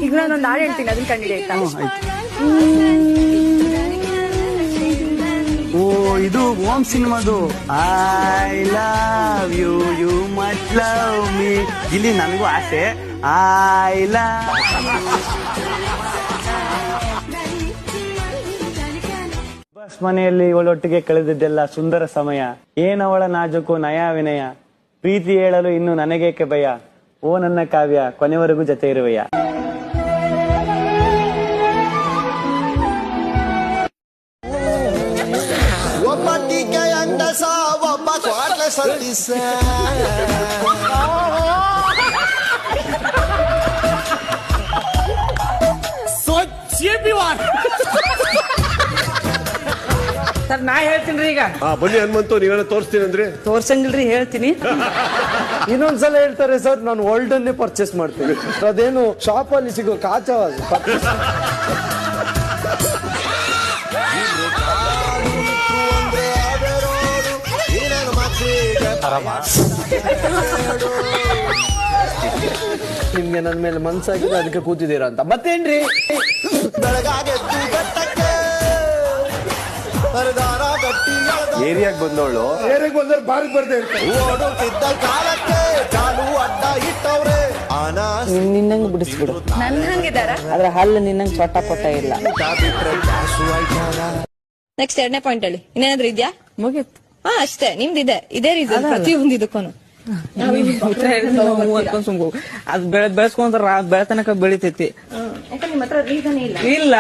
ಈಗ ನಾನೊಂದು ಹಾಡು ಹೇಳ್ತೀನಿ, ಅದನ್ನ ಕಂಡಿಡಿ ಆಯ್ತಾ? ಓ, ಇದು ಓಂ ಸಿನಿಮಾದು I love you you much love me. ಇಲ್ಲಿ ನನಗೂ ಆಸೆ ಐ ಲವ್. ಬಸ್ ಮನೆಯಲ್ಲಿ ಇವಳೊಟ್ಟಿಗೆ ಕಳೆದಿದ್ದೆಲ್ಲ ಸುಂದರ ಸಮಯ. ಏನವಳ ನಾಜುಕು ನಯ ವಿನಯ, ಪ್ರೀತಿ ಹೇಳಲು ಇನ್ನು ನನಗೇಕೆ ಭಯ. ಓ ನನ್ನ ಕಾವ್ಯ, ಕೊನೆವರೆಗೂ ಜೊತೆ ಇರುವೆಯ. ಒಬ್ಬ ಟೀಕೆ ಅಂಡಸ, ಒಬ್ಬ ಕ್ವಾಟ್ಲ ಸತ್ತಿಸ. ಸರ್ ನಾ ಹೇಳ್ತೀನಿ ಈಗ. ಬನ್ನಿ ಹನುಮಂತು, ನೀವೇನ ತೋರಿಸ್ತೀನಿ ಅಂದ್ರೆ ತೋರ್ಸಂಗಿಲ್ರಿ, ಹೇಳ್ತೀನಿ. ಇನ್ನೊಂದ್ಸಲ ಹೇಳ್ತಾರೆ ಸರ್, ನಾನು ವರ್ಲ್ಡ್ ಅನ್ನೇ ಪರ್ಚೇಸ್ ಮಾಡ್ತೀನಿ. ಅದೇನು ಶಾಪ್ ಅಲ್ಲಿ ಸಿಗೋ ಕಾಚ ನಿಮ್ಗೆ ನನ್ನ ಮೇಲೆ ಮನ್ಸಾಗಿದೆ, ಅದಕ್ಕೆ ಕೂತಿದ್ದೀರಾ ಅಂತ. ಮತ್ತೇನ್ರಿ? ಬೆಳಗಾಗೆದ್ದು ಗಟ್ಟಕ್ಕೆ ಪರಿದಾರ ಗಟ್ಟಿ ಏರಿಯಾಗ ಬಂದವಳು ಏರಿಗೆ ಬಂದ್ರೆ ಬಾರಿಗೆ ಬರ್ದೇ ಇರ್ತಾರೆ. ಓಡುತ್ತಿದ್ದ ಕಾಲಕ್ಕೆ ಚಾಲು ಅಡ್ಡ ಇಟ್ಟವ್ರೆ. ನಿನ್ನಂಗ್ ಬಿಡಿಸ್ಬಿಡು. ನನ್ ಹಂಗಿದಾರ? ಅದ್ರ ಹಲ್ಲು ನಿನ್ನಂಗ್ ಚೊಟ್ಟ ಪೊಟ್ಟ ಇಲ್ಲ. ನೆಕ್ಸ್ಟ್ 2ನೇ ಪಾಯಿಂಟ್ ಹೇಳಿ. ಇನ್ನೇನಾದ್ರೂ ಇದ್ಯಾ? ಮುಗಿತ್. ಹಾ ಅಷ್ಟೇ, ನಿಮ್ದಿದೆ ಇದೇ ರೀಸನ್ ಪ್ರತಿಯೊಂದು ಇದಕ್ಕೂ. ಅದ್ ಬೆಳೆಸ್ಕೊಂಡ್ರ ಬೆಳೆತನಕ ಬೆಳಿತೈತಿ. ಯಾಕಂದ್ರೆ ನಿಮ್ಮ ಹತ್ರ ರೀಸನ್ ಇಲ್ಲ. ಇಲ್ಲ.